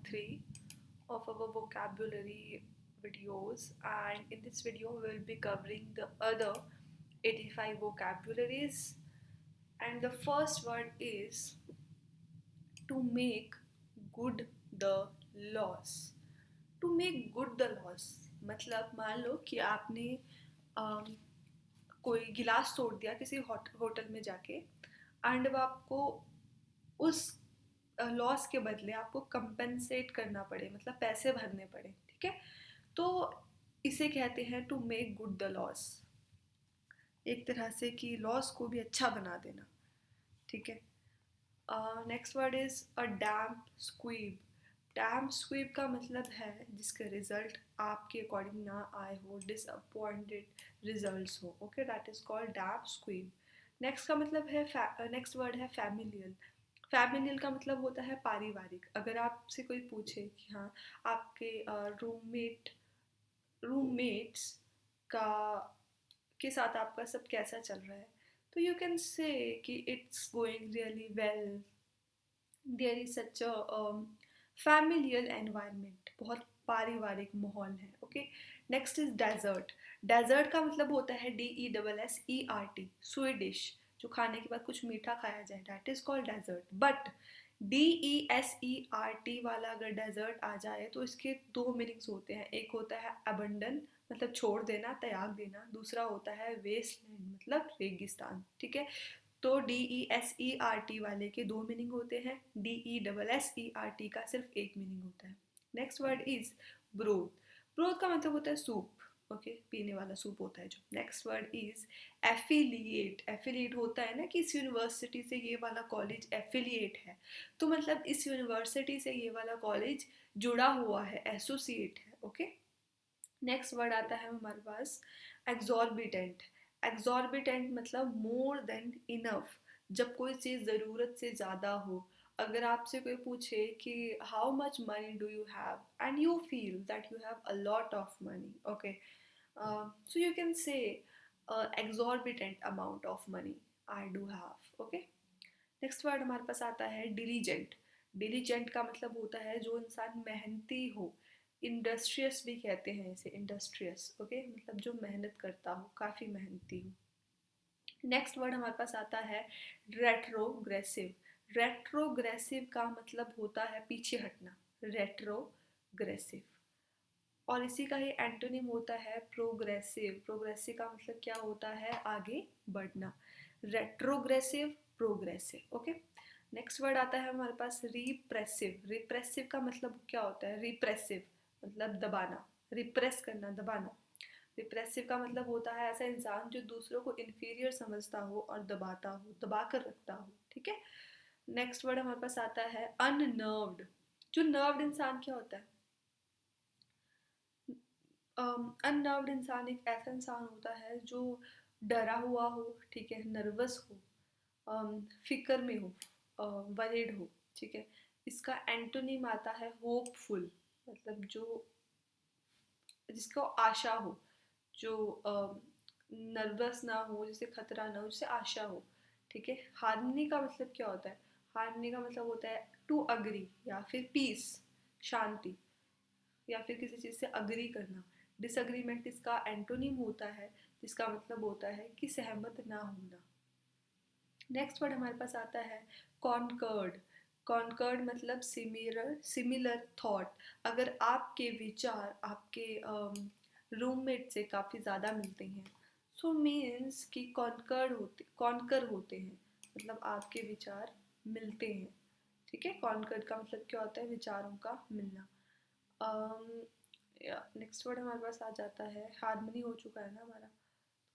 3 of our vocabulary videos, and in this video we will be covering the other 85 vocabularies. And the first word is to make good the loss. To make good the loss मतलब मान लो कि आपने अम, कोई गिलास तोड़ दिया किसी hotel में जाके, एंड अब आपको उस लॉस के बदले आपको कंपेंसेट करना पड़े, मतलब पैसे भरने पड़े, ठीक है। तो इसे कहते हैं to make good the loss, एक तरह से कि लॉस को भी अच्छा बना देना, ठीक है। नेक्स्ट वर्ड इज अ डैम्प स्क्वीब। डैम्प स्क्वीब का मतलब है जिसका रिजल्ट आपके अकॉर्डिंग ना आए हो, डिसअपॉइंटेड रिजल्ट्स हो, okay, that is called damp squib. Next का मतलब है नेक्स्ट वर्ड है फैमिलियल। फैमिलियल का मतलब होता है पारिवारिक। अगर आपसे कोई पूछे कि हाँ आपके रूममेट्स का के साथ आपका सब कैसा चल रहा है, तो यू कैन से कि it's going really well, there is such a familial environment, बहुत पारिवारिक माहौल है, okay. Next is dessert. Dessert का मतलब होता है DESSERT, स्वीडिश, जो खाने के बाद कुछ मीठा खाया जाए, that is called dessert. But DESERT वाला अगर डेजर्ट आ जाए तो इसके दो मीनिंग्स होते हैं। एक होता है अबंडन, मतलब छोड़ देना, त्याग देना। दूसरा होता है वेस्टलैंड, मतलब रेगिस्तान, ठीक है। तो DESERT वाले के दो मीनिंग होते हैं, DESSERT का सिर्फ एक मीनिंग होता है। Next word is broth. Broth का मतलब होता है सूप, ओके, पीने वाला सूप होता है जो। Next word is affiliate. Affiliate होता है ना कि इस यूनिवर्सिटी से ये वाला कॉलेज एफिलिएट है, तो मतलब इस यूनिवर्सिटी से ये वाला कॉलेज जुड़ा हुआ है, एसोसिएट है, ओके। नेक्स्ट वर्ड आता है हमारे पास एग्जॉर्बिटेंट। एग्जॉर्बिटेंट मतलब मोर देन इनफ, जब कोई चीज़ ज़रूरत से ज़्यादा हो। अगर आपसे कोई पूछे कि how much money do you have and you feel that you have a lot of money, okay, so you can से exorbitant amount of money I do have, okay. Next word हमारे पास आता है डिलीजेंट। डिलीजेंट का मतलब होता है जो इंसान मेहनती हो, इंडस्ट्रियस भी कहते हैं इसे, इंडस्ट्रियस, ओके, मतलब जो मेहनत करता हो, काफ़ी मेहनती हो। नेक्स्ट वर्ड हमारे पास आता है रेट्रोग्रेसिव। रेट्रोग्रेसिव का मतलब होता है पीछे हटना, रेट्रोग्रेसिव। और इसी का ही एंटोनिम होता है प्रोग्रेसिव। प्रोग्रेसिव का मतलब क्या होता है, आगे बढ़ना। Retrogressive, progressive, okay. Next word आता है हमारे पास रिप्रेसिव। रिप्रेसिव का मतलब क्या होता है, रिप्रेसिव मतलब दबाना, रिप्रेस करना, दबाना। रिप्रेसिव का मतलब होता है ऐसा इंसान जो दूसरों को इन्फीरियर समझता हो और दबाता हो, दबा कर रखता हो, ठीक है। नेक्स्ट वर्ड हमारे पास आता है अननर्व्ड। जो नर्व्ड इंसान क्या होता है, अननर्व्ड इंसान एक ऐसा इंसान होता है जो डरा हुआ हो, ठीक है, नर्वस हो, फिक्र में हो, वरीड हो, ठीक है। इसका एंटोनिम आता है होपफुल, मतलब जो जिसको आशा हो, जो नर्वस ना हो, जिसे खतरा ना हो, जिसे आशा हो, ठीक है। हार्मनी का मतलब क्या होता है, हार्मनी का मतलब होता है टू अग्री या फिर पीस, शांति, या फिर किसी चीज़ से अग्री करना। डिसएग्रीमेंट इसका एंटोनिम होता है, जिसका मतलब होता है कि सहमत ना होना। नेक्स्ट वर्ड हमारे पास आता है कॉन्कर्ड। कॉन्कर्ड मतलब सिमिलर, सिमिलर थॉट। अगर आपके विचार आपके रूममेट से काफ़ी ज़्यादा मिलते हैं, सो मीन्स कि कॉन्कर होते हैं, मतलब आपके विचार मिलते हैं, ठीक है। कॉन्कर का मतलब क्या होता है, विचारों का मिलना। नेक्स्ट वर्ड हमारे पास आ जाता है, हार्मनी हो चुका है ना हमारा।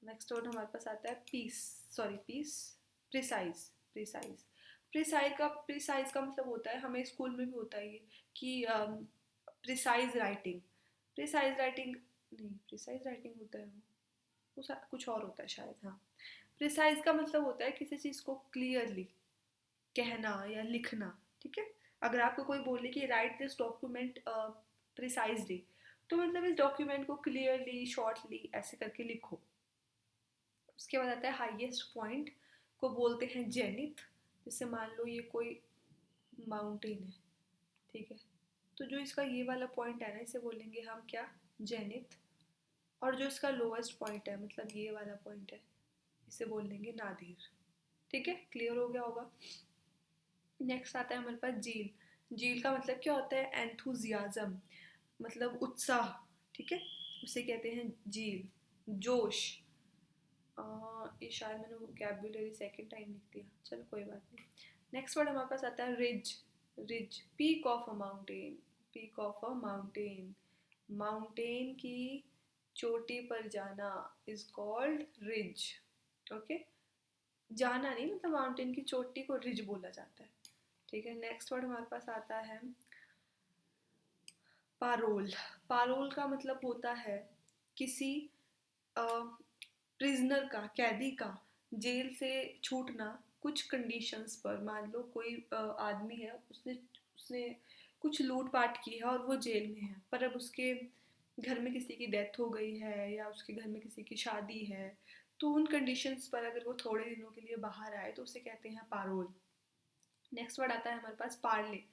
नेक्स्ट वर्ड हमारे पास आता है peace, sorry peace, precise. Precise, precise का मतलब होता है, हमें स्कूल में भी होता है ये कि प्रिसाइज राइटिंग। प्रिसाइज राइटिंग नहीं, प्रिसाइज राइटिंग होता है वो कुछ और होता है शायद, हाँ। प्रिसाइज का मतलब होता है किसी चीज़ को क्लियरली कहना या लिखना, ठीक है। अगर आपको कोई बोले कि राइट दिस डॉक्यूमेंट प्रिसाइजली, तो मतलब इस डॉक्यूमेंट को क्लियरली, शॉर्टली ऐसे करके लिखो। उसके बाद आता है हाईएस्ट पॉइंट, को बोलते हैं जेनिथ। जैसे मान लो ये कोई माउंटेन है, ठीक है, तो जो इसका ये वाला पॉइंट है ना, इसे बोलेंगे हम क्या, जेनिथ। और जो इसका लोएस्ट पॉइंट है, मतलब ये वाला पॉइंट है, इसे बोल देंगे नादिर। ठीक है, क्लियर हो गया होगा। नेक्स्ट आता है हमारे पास झील। झील का मतलब क्या होता है, एंथुजियाज्म, मतलब उत्साह। ठीक है, उसे कहते हैं झील, जोश। ये शायद मैंने वोकैबुलरी सेकंड टाइम लिख दिया, चलो कोई बात नहीं। नेक्स्ट वर्ड हमारे पास आता है ridge. Ridge, peak of a mountain, peak of a mountain. Mountain की चोटी पर जाना इज कॉल्ड रिज। ओके, जाना नहीं, मतलब माउंटेन की चोटी को रिज बोला जाता है। ठीक है, नेक्स्ट वर्ड हमारे पास आता है पारोल। पारोल का मतलब होता है किसी प्रिजनर का, कैदी का जेल से छूटना कुछ कंडीशंस पर। मान लो कोई आदमी है, उसने उसने कुछ लूट पाट की है और वो जेल में है, पर अब उसके घर में किसी की डेथ हो गई है या उसके घर में किसी की शादी है, तो उन कंडीशंस पर अगर वो थोड़े दिनों के लिए बाहर आए तो उसे कहते हैं पारोल। नेक्स्ट वर्ड आता है हमारे पास पार्ले।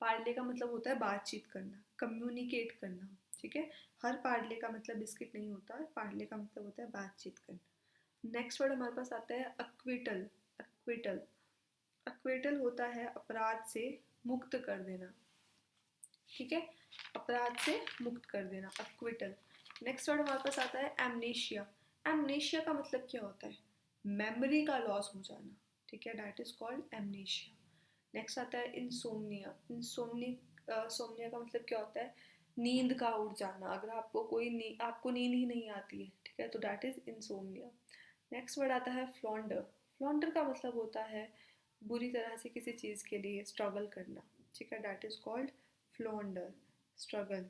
पार्ले का मतलब होता है बातचीत करना, कम्युनिकेट करना। ठीक है, हर पार्ले का मतलब बिस्किट नहीं होता है, पार्ले का मतलब होता है बातचीत करना। नेक्स्ट वर्ड हमारे पास आता है अक्विटल। अक्विटल, अक्विटल होता है अपराध से मुक्त कर देना। ठीक है, अपराध से मुक्त कर देना, अक्विटल। नेक्स्ट वर्ड हमारे पास आता है एमनेशिया। एमनेशिया का मतलब क्या होता है, मेमोरी का लॉस हो जाना। ठीक है, that is called amnesia. Next आता है इंसोम्निया। सोमनिया का मतलब क्या होता है, नींद का उड़ जाना। अगर आपको आपको नींद ही नहीं आती है, ठीक है, तो that is insomnia. Next word आता है फ्लॉन्डर। फ्लॉन्डर का मतलब होता है बुरी तरह से किसी चीज़ के लिए स्ट्रगल करना। ठीक है, दैट इज कॉल्ड फ्लॉन्डर, स्ट्रगल।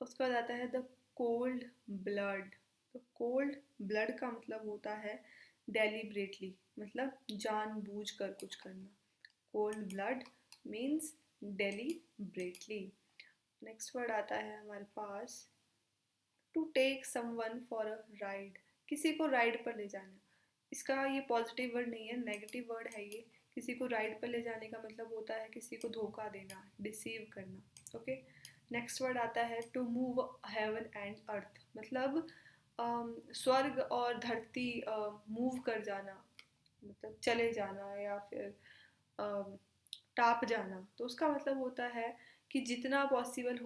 उसके बाद आता है the cold blood. The cold blood का मतलब होता है डेलिब्रेटली, मतलब जानबूझ कर कुछ करना। Cold blood means deliberately. Next word आता है हमारे पास to take someone for a ride. किसी को राइड पर ले जाना। इसका ये पॉजिटिव वर्ड नहीं है, नेगेटिव वर्ड है ये। किसी को राइड पर ले जाने का मतलब होता है किसी को धोखा देना, डिसीव करना। ओके, नेक्स्ट वर्ड आता है to move heaven and earth, मतलब स्वर्ग और धरती मूव कर जाना, मतलब चले जाना या फिर टाप जाना। तो उसका मतलब होता है कि जितना पॉसिबल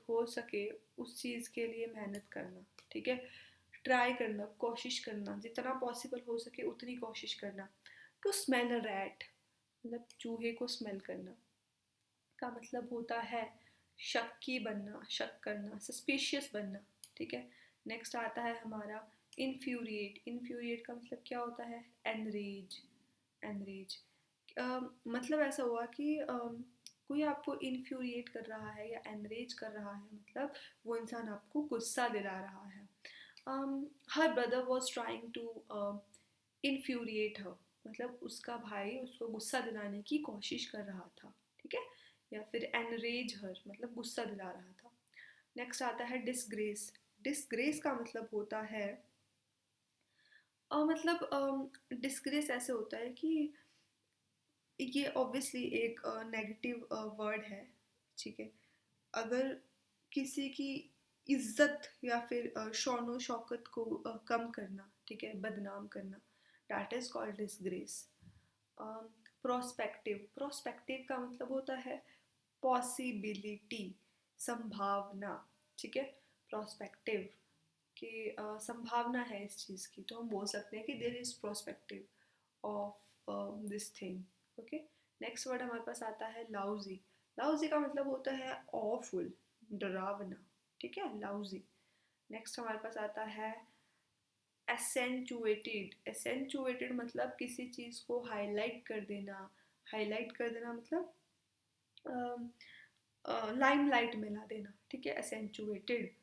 हो सके उस चीज़ के लिए मेहनत करना। ठीक है, ट्राई करना, कोशिश करना, जितना पॉसिबल हो सके उतनी कोशिश करना। टू स्मेल अ रैट, मतलब चूहे को स्मेल करना का मतलब होता है शक्की बनना, शक करना, सस्पिशियस बनना। ठीक है, नेक्स्ट आता है हमारा इन्फ्यूरिएट। इन्फ्यूरिएट का मतलब क्या होता है, एनरेज। एनरेज मतलब ऐसा हुआ कि कोई आपको इन्फ्यूरिएट कर रहा है या एनरेज कर रहा है, मतलब वो इंसान आपको गुस्सा दिला रहा है। Her brother was trying to infuriate her, मतलब उसका भाई उसको गुस्सा दिलाने की कोशिश कर रहा था। ठीक है, या फिर एनरेज हर मतलब गुस्सा दिला रहा था। नेक्स्ट आता है डिसग्रेस। डिसग्रेस का मतलब होता है मतलब डिसग्रेस ऐसे होता है कि ये ऑब्वियसली एक नेगेटिव वर्ड है। ठीक है, अगर किसी की इज्जत या फिर शौनो शौकत को कम करना, ठीक है, बदनाम करना, that is called disgrace. Prospective. Prospective का मतलब होता है पॉसिबिलिटी, संभावना। ठीक है, प्रोस्पेक्टिव कि संभावना है इस चीज़ की, तो हम बोल सकते हैं कि there is prospective of this thing. Okay, next word हमारे पास आता है लाउजी। लाउजी का मतलब होता है ऑफुल, डरावना। ठीक है, लाउजी। नेक्स्ट हमारे पास आता है एसेंचुएटेड। एसेंचुएटेड मतलब किसी चीज़ को हाईलाइट कर देना। हाईलाइट कर देना मतलब लाइमलाइट में ला देना। ठीक है, एसेंचुएटेड।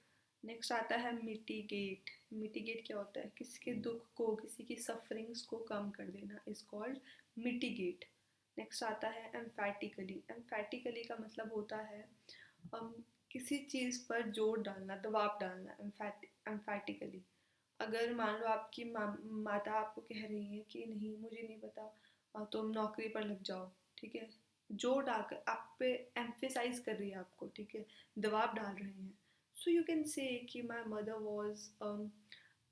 नेक्स्ट आता है मिटिगेट। मिटिगेट क्या होता है, किसी के दुख को, किसी की सफरिंग्स को कम कर देना इज कॉल्ड मिटिगेट। नेक्स्ट आता है एम्फैटिकली। एम्फैटिकली का मतलब होता है um, किसी चीज़ पर जोर डालना, दबाव डालना। एम्फैटिकली, अगर मान लो आपकी माता आपको कह रही है कि नहीं मुझे नहीं पता, तुम नौकरी पर लग जाओ। ठीक है, जोर डालकर आप पे एम्फेसाइज कर रही है आपको, ठीक है, दबाव डाल रहे हैं. सो यू कैन से कि my mother was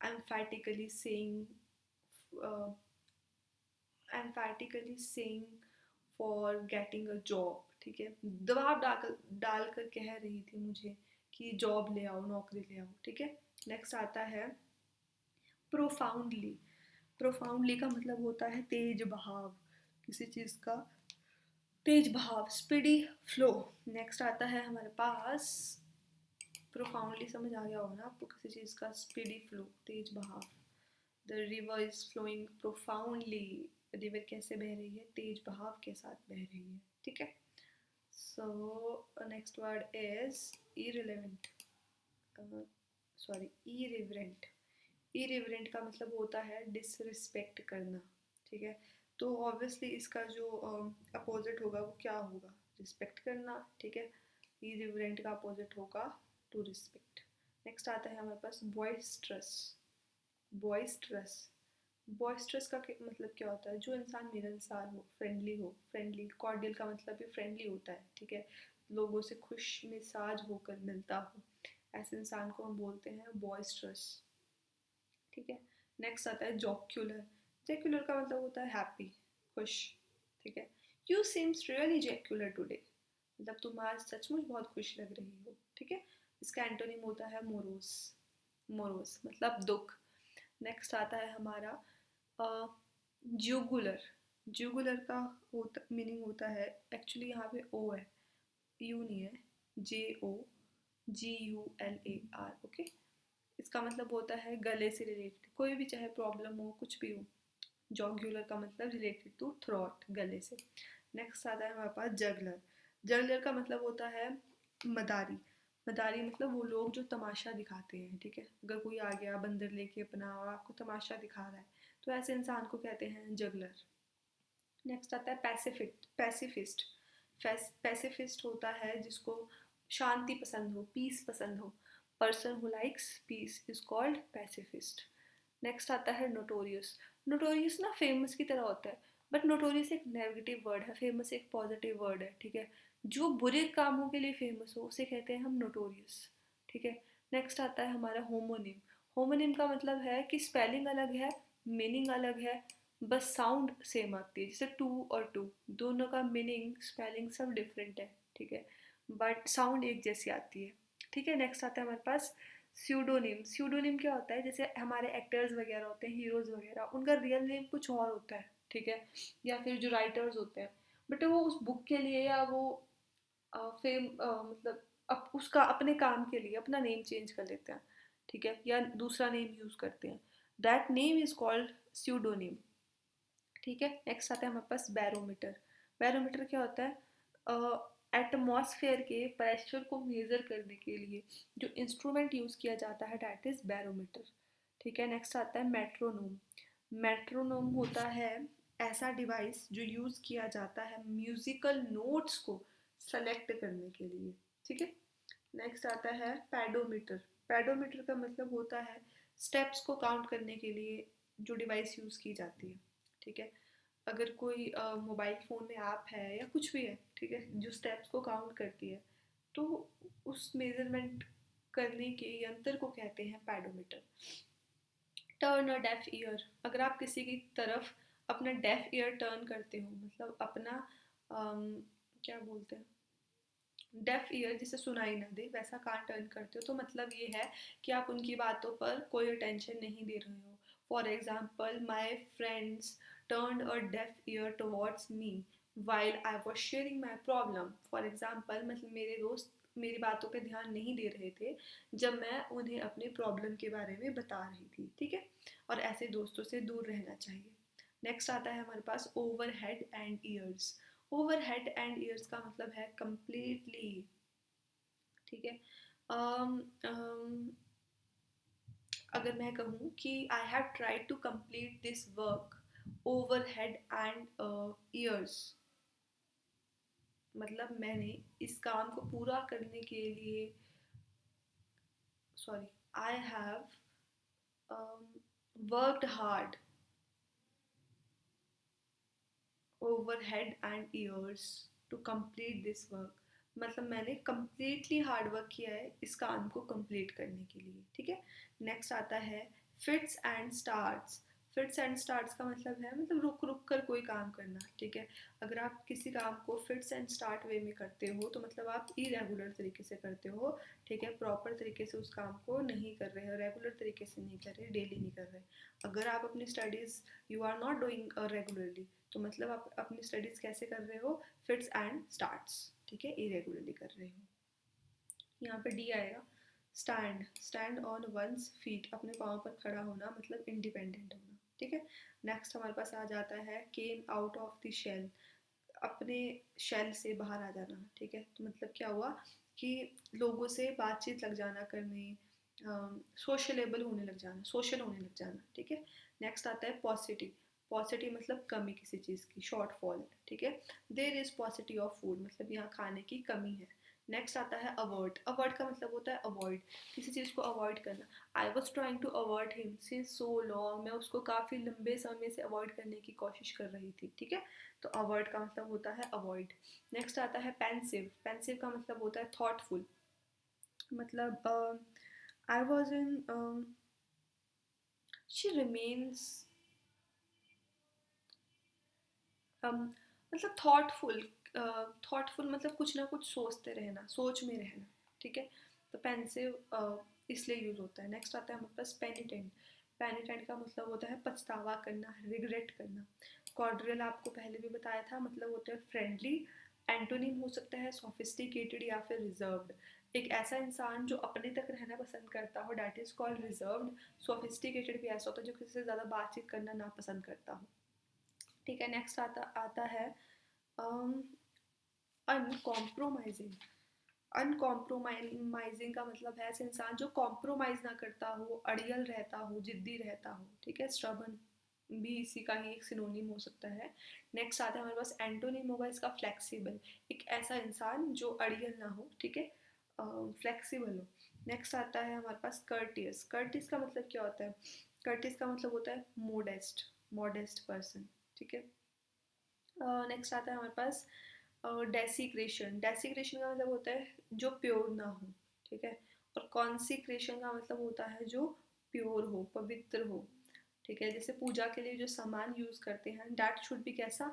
emphatically saying emphatically saying for getting a job, ठीक है, दबाव डालकर कह रही थी मुझे कि जॉब ले आओ, नौकरी ले आओ, ठीक है. नेक्स्ट आता है प्रोफाउंडली. प्रोफाउंडली का मतलब होता है तेज बहाव, किसी चीज़ का तेज बहाव, स्पीडी फ्लो. नेक्स्ट आता है हमारे पास प्रोफाउंडली, समझ आ गया होगा ना आपको, किसी चीज़ का स्पीडी फ्लो, तेज बहाव. The river is flowing profoundly. River कैसे बह रही है, तेज बहाव के साथ बह रही है, ठीक है. So next word is irrelevant, sorry irreverent. Irreverent का मतलब होता है डिसरिस्पेक्ट करना, ठीक है. तो ऑब्वियसली इसका जो अपोजिट होगा वो क्या होगा, रिस्पेक्ट करना, ठीक है. इरिवरेंट का अपोजिट होगा टू रिस्पेक्ट. नेक्स्ट आता है हमारे पास बॉयस्ट्रस. बॉयस्ट्रस, बॉयस्ट्रस का मतलब क्या होता है, जो इंसान मिलनसार हो, फ्रेंडली हो. फ्रेंडली, कॉर्डियल का मतलब भी फ्रेंडली होता है, ठीक है, लोगों से खुश मिजाज होकर मिलता हो, ऐसे इंसान को हम बोलते हैं बॉयस्ट्रस, ठीक है. नेक्स्ट आता है जॉक्यूलर. जैक्यूलर का मतलब होता है हैप्पी, खुश, ठीक है. यू सीम्स रियली जैक्यूलर टुडे, मतलब तुम आज सचमुच बहुत खुश लग रही हो, ठीक है. इसका एंटोनिम होता है मोरोस. मोरोस मतलब दुख. नेक्स्ट आता है हमारा जुगुलर. जुगुलर का मीनिंग होता है, एक्चुअली यहाँ पे ओ है, यू नहीं है, JOGULAR, ओके. इसका मतलब होता है गले से रिलेटेड, कोई भी चाहे प्रॉब्लम हो, कुछ भी हो. जॉग्युलर का मतलब रिलेटेड टू थ्रोट, गले से. नेक्स्ट आता है हमारे पास जगलर. जगलर का मतलब होता है मदारी. मदारी मतलब वो लोग जो तमाशा दिखाते हैं, ठीक है. अगर कोई आ गया बंदर लेके अपना और आपको तमाशा दिखा रहा है, तो ऐसे इंसान को कहते हैं जगलर. नेक्स्ट आता है पैसिफिस्ट. पैसिफिस्ट होता है जिसको शांति पसंद हो, पीस पसंद हो. Person who likes peace is called pacifist. Next आता है नोटोरियस. नोटोरियस ना फेमस की तरह होता है, बट नोटोरियस एक नेगेटिव वर्ड है, फेमस एक पॉजिटिव वर्ड है, ठीक है. जो बुरे कामों के लिए फेमस हो उसे कहते हैं हम नोटोरियस, ठीक है. नेक्स्ट आता है हमारा होमोनिम. होमोनिम का मतलब है कि स्पेलिंग अलग है, मीनिंग अलग है, बस साउंड सेम आती है. जैसे टू और टू, दोनों का मीनिंग स्पेलिंग सब डिफरेंट है, ठीक है, बट साउंड एक जैसी आती है, ठीक है. नेक्स्ट आता है हमारे पास स्यूडोनिम. स्यूडोनिम क्या होता है, जैसे हमारे एक्टर्स वगैरह होते हैं, हीरोज वगैरह, उनका रियल नेम कुछ और होता है, ठीक है, या फिर जो राइटर्स होते हैं, बट वो उस बुक के लिए या वो मतलब उसका अपने काम के लिए अपना नेम चेंज कर लेते हैं, ठीक है, या दूसरा नेम यूज करते हैं. That name is called pseudonym, ठीक है. नेक्स्ट आता है हमारे पास बैरोमीटर. बैरोमीटर क्या होता है, एटमॉस्फेयर के प्रेशर को मेजर करने के लिए जो इंस्ट्रूमेंट यूज किया जाता है, दैट इज बैरोमीटर, ठीक है. नेक्स्ट आता है मेट्रोनोम. मेट्रोनोम होता है ऐसा डिवाइस जो यूज किया जाता है म्यूजिकल नोट्स को सेलेक्ट करने के लिए, ठीक है. नेक्स्ट आता है पैडोमीटर. पैडोमीटर का मतलब होता है स्टेप्स को काउंट करने के लिए जो डिवाइस यूज की जाती है, ठीक है. अगर कोई मोबाइल फ़ोन में ऐप है या कुछ भी है, ठीक है, जो स्टेप्स को काउंट करती है, तो उस मेजरमेंट करने के यंत्र को कहते हैं pedometer. Turn a deaf ear. अगर आप किसी की तरफ अपना डेफ ईयर टर्न करते हो, मतलब अपना क्या बोलते हैं, डेफ ईयर जिसे सुनाई ना दे, वैसा कान टर्न करते हो, तो मतलब ये है कि आप उनकी बातों पर कोई अटेंशन नहीं दे रहे हो. For example, my friends turned a deaf ear towards me while I was sharing my problem. For example, मतलब मेरे दोस्त मेरी बातों पे ध्यान नहीं दे रहे थे जब मैं उन्हें अपने प्रॉब्लम के बारे में बता रही थी, ठीक है. और ऐसे दोस्तों से दूर रहना चाहिए. नेक्स्ट आता है हमारे पास over head and ears. Over head and ears का मतलब है कम्प्लीटली, ठीक है. um, um, अगर मैं कहूँ कि I have tried to complete this work over head and ears, मतलब मैंने इस काम को पूरा करने के लिए, sorry, I have worked hard over head and ears to complete this work. मतलब मैंने कम्प्लीटली हार्ड वर्क किया है इस काम को कंप्लीट करने के लिए, ठीक है। नेक्स्ट आता है fits and starts. Fits and starts का मतलब है मतलब रुक रुक कर कोई काम करना, ठीक है। अगर आप किसी काम को फिट्स एंड स्टार्ट वे में करते हो तो मतलब आप इरेगुलर तरीके से करते हो, ठीक है। प्रॉपर तरीके से उस काम को नहीं कर रहे हो, रेगुलर तरीके से नहीं कर रहे, डेली नहीं कर रहे। अगर आप अपनी studies you are not doing regularly, तो मतलब आप अपनी स्टडीज़ कैसे कर रहे हो, फिट्स एंड स्टार्ट्स, ठीक है, इरेगुलरली कर रहे हो। यहाँ पे डी आएगा stand. Stand on one's feet, अपने पाँव पर खड़ा होना मतलब इंडिपेंडेंट होना, ठीक है। नेक्स्ट हमारे पास आ जाता है came out of the shell. अपने शेल से बाहर आ जाना, ठीक है। तो मतलब क्या हुआ कि लोगों से बातचीत लग जाना करने, सोशलेबल होने लग जाना, सोशल होने लग जाना, ठीक है। नेक्स्ट आता है पॉसिटिव। पॉसिटिव मतलब कमी किसी चीज़ की, शॉर्टफॉल, ठीक है। There is paucity of food मतलब यहाँ खाने की कमी है। नेक्स्ट आता है अवॉइड। अवॉइड का मतलब होता है अवॉइड, किसी चीज़ को अवॉइड करना। I was trying to avoid him since so long, मैं उसको काफ़ी लंबे समय से अवॉइड करने की कोशिश कर रही थी, ठीक है। तो अवॉइड का मतलब होता है अवॉइड। नेक्स्ट आता है पेंसिव। पेंसिव का मतलब होता है थॉटफुल, मतलब I was in she remains, मतलब थॉटफुल। थॉटफुल मतलब कुछ ना कुछ सोचते रहना, सोच में रहना, ठीक है। तो पेंसिव इसलिए यूज होता है। नेक्स्ट आता है हमारे पास पेनिटेंट। पेनिटेंट का मतलब होता है पछतावा करना, रिग्रेट करना। कॉर्डियल आपको पहले भी बताया था, मतलब होता है फ्रेंडली। एंटोनिम हो सकता है सोफिस्टिकेटेड या फिर रिजर्व्ड। एक ऐसा इंसान जो अपने तक रहना पसंद करता हो, that is called reserved. Sophisticated भी ऐसा होता है जो किसी से ज़्यादा बातचीत करना ना पसंद करता हो, ठीक है। नेक्स्ट आता आता है अनकॉम्प्रोमाइजिंग। अनकॉम्प्रोमाइजिंग का मतलब है ऐसे इंसान जो कॉम्प्रोमाइज ना करता हो, अड़ियल रहता हो, जिद्दी रहता हो, ठीक है। स्ट्रबन भी इसी का ही एक सिनोनिम हो सकता है। नेक्स्ट आता है हमारे पास एंटोनिम होगा इसका फ्लेक्सिबल। एक ऐसा इंसान जो अड़ियल ना हो, ठीक है, फ्लेक्सिबल हो। नेक्स्ट आता है हमारे पास कर्टियस। कर्टियस का मतलब क्या होता है, कर्टियस का मतलब होता है मोडेस्ट, मॉडेस्ट पर्सन, ठीक है। नेक्स्ट आता है हमारे पास डेसिक्रेशन। डेसिक्रेशन का मतलब होता है जो प्योर ना हो, ठीक है। और कॉन्सिक्रेशन का मतलब होता है जो प्योर हो, पवित्र हो, ठीक है। जैसे पूजा के लिए जो सामान यूज करते हैं, दैट शुड बी कैसा,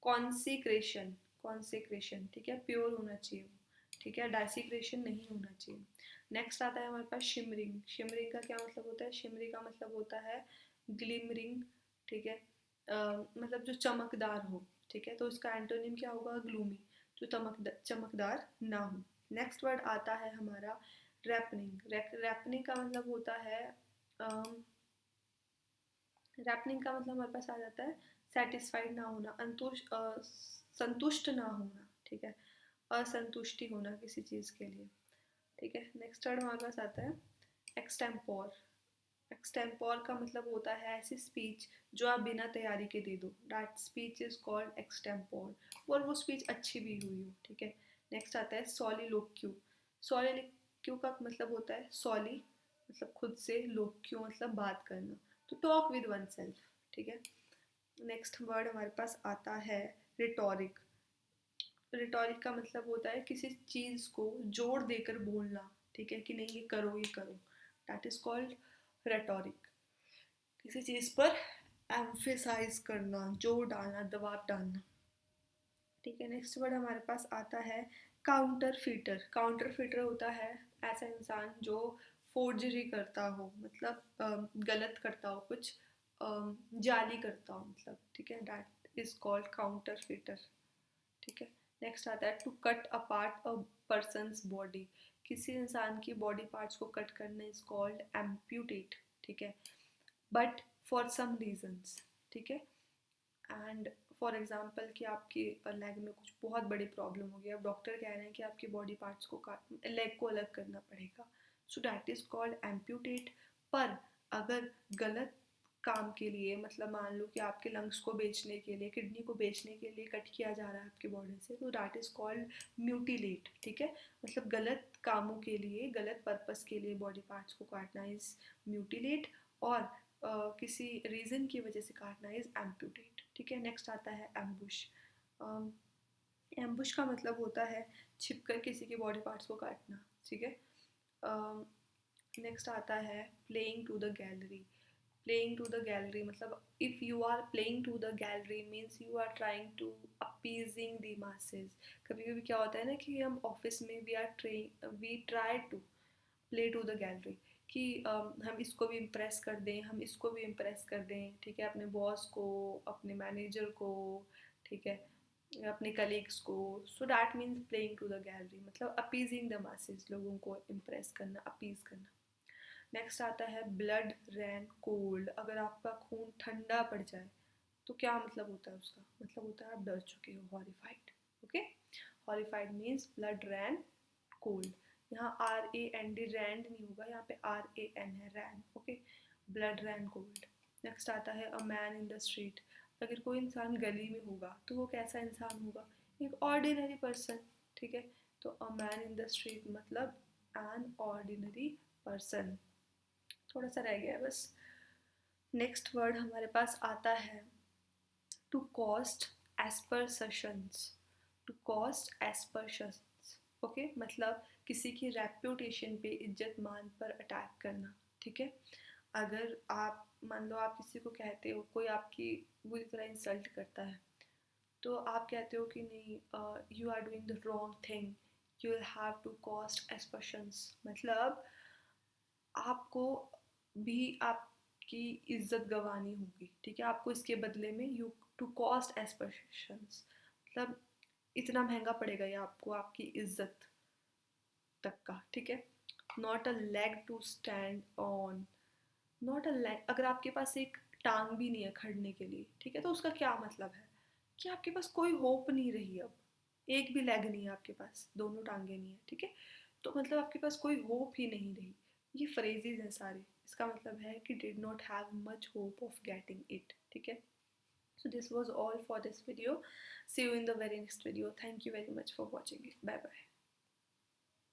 कॉन्सिक्रेशन, कॉन्सिक्रेशन, ठीक है, प्योर होना चाहिए वो, ठीक है, डेसिक्रेशन नहीं होना चाहिए। नेक्स्ट आता है हमारे पास शिमरिंग। शिमरिंग का क्या मतलब होता है, शिमरिंग का मतलब होता है ग्लिमरिंग, ठीक है। मतलब जो चमकदार हो, ठीक है। तो इसका एंटोनिम क्या होगा, ग्लूमी, जो चमकदार ना हो। नेक्स्ट वर्ड आता है हमारा रैपनिंग। रैपनिंग का मतलब होता है रैपनिंग का मतलब हमारे पास आ जाता है सेटिस्फाइड ना होना, संतुष्ट ना होना, ठीक है, असंतुष्टि होना किसी चीज़ के लिए, ठीक है। नेक्स्ट वर्ड हमारे पास आता है एक्सटेम्पोर। एक्सटेम्पोर का मतलब होता है ऐसी स्पीच जो आप बिना तैयारी के दे दो, that speech is called extempore, और वो स्पीच अच्छी भी हुई हो, ठीक है। नेक्स्ट आता है सॉलिलोक्यू। सॉलिलोक्यू का मतलब होता है सॉली मतलब खुद से, लोक्यू मतलब बात करना, तो टॉक विद वन सेल्फ, ठीक है। नेक्स्ट वर्ड हमारे पास आता है रिटोरिक। रिटोरिक का मतलब होता है किसी चीज़ को जोर देकर बोलना, ठीक है, कि नहीं ये करो ये करो, दैट इज कॉल्ड रेटोरिक। किसी चीज़ पर एम्फेसाइज करना, जोर डालना, दबाव डालना, ठीक है। नेक्स्ट वर्ड हमारे पास आता है काउंटर फीटर। काउंटर फीटर होता है ऐसा इंसान जो फोर्जरी करता हो, मतलब गलत करता हो कुछ, जाली करता हो मतलब, ठीक है, that is called counterfeiter, ठीक है। नेक्स्ट आता है to cut apart a person's body. किसी इंसान की बॉडी पार्ट्स को कट करना इज कॉल्ड एम्प्यूटेट, ठीक है, बट फॉर सम रीजंस, ठीक है। एंड फॉर एग्जाम्पल कि आपकी लेग में कुछ बहुत बड़ी प्रॉब्लम हो गई, अब डॉक्टर कह रहे हैं कि आपकी बॉडी पार्ट्स को काट, लेग को अलग करना पड़ेगा, so that is called amputate. पर अगर गलत काम के लिए, मतलब मान लो कि आपके लंग्स को बेचने के लिए, किडनी को बेचने के लिए कट किया जा रहा है आपकी बॉडी से, तो डैट इज कॉल्ड म्यूटिलेट, ठीक है। मतलब गलत कामों के लिए, गलत पर्पस के लिए बॉडी पार्ट्स को काटना इज म्यूटिलेट, और किसी रीज़न की वजह से काटना इज एम्प्यूटेट, ठीक है। नेक्स्ट आता है एम्बुश। एम्बुश का मतलब होता है छिपकर किसी के बॉडी पार्ट्स को काटना, ठीक है। नेक्स्ट आता है playing to the gallery. Playing to the gallery मतलब if you are playing to the gallery means you are trying to appeasing the masses. कभी कभी क्या होता है ना कि हम ऑफिस में we try to play to the gallery कि हम इसको भी इम्प्रेस कर दें, हम इसको भी इम्प्रेस कर दें, ठीक है, अपने बॉस को, अपने मैनेजर को, ठीक है, अपने कलीग्स को। So that means playing to the gallery मतलब अपीजिंग द मासेस, लोगों को इम्प्रेस करना, अपीज करना। नेक्स्ट आता है ब्लड रैन कोल्ड। अगर आपका खून ठंडा पड़ जाए तो क्या मतलब होता है उसका? मतलब होता है आप डर चुके हो, horrified. Okay, horrified means blood ran cold. यहाँ RAND रैंड नहीं होगा, यहाँ पे RAN है, ran. Okay, blood ran cold. Next आता है a man in the street. अगर कोई इंसान गली में होगा तो वो कैसा इंसान होगा? एक ऑर्डिनरी पर्सन, ठीक है। तो अ मैन इन द स्ट्रीट मतलब एन ऑर्डिनरी पर्सन। थोड़ा सा रह गया है बस। नेक्स्ट वर्ड हमारे पास आता है to cast aspersions. To cast aspersions, okay, मतलब किसी की रेप्यूटेशन पे, इज्जत मान पर अटैक करना, ठीक है। अगर आप मान लो आप किसी को कहते हो, कोई आपकी बुरी तरह इंसल्ट करता है, तो आप कहते हो कि नहीं, you are doing the wrong thing, you will have to cast aspersions. मतलब आपको भी आपकी इज्जत गंवानी होगी, ठीक है, आपको इसके बदले में यू टू कॉस्ट एस्पर्शंस मतलब इतना महंगा पड़ेगा ये आपको, आपकी इज्जत तक का, ठीक है। Not a leg to stand on. Not a leg, अगर आपके पास एक टांग भी नहीं है खड़ने के लिए, ठीक है, तो उसका क्या मतलब है कि आपके पास कोई होप नहीं रही अब। एक भी लेग नहीं है आपके पास, दोनों टांगे नहीं है, ठीक है, तो मतलब आपके पास कोई होप ही नहीं रही। ये फ्रेजेस हैं सारे, इसका मतलब है कि did not have much hope of getting it, ठीक है। So this was all for this video. See you in the very next video. Thank you very much for watching it. Bye bye.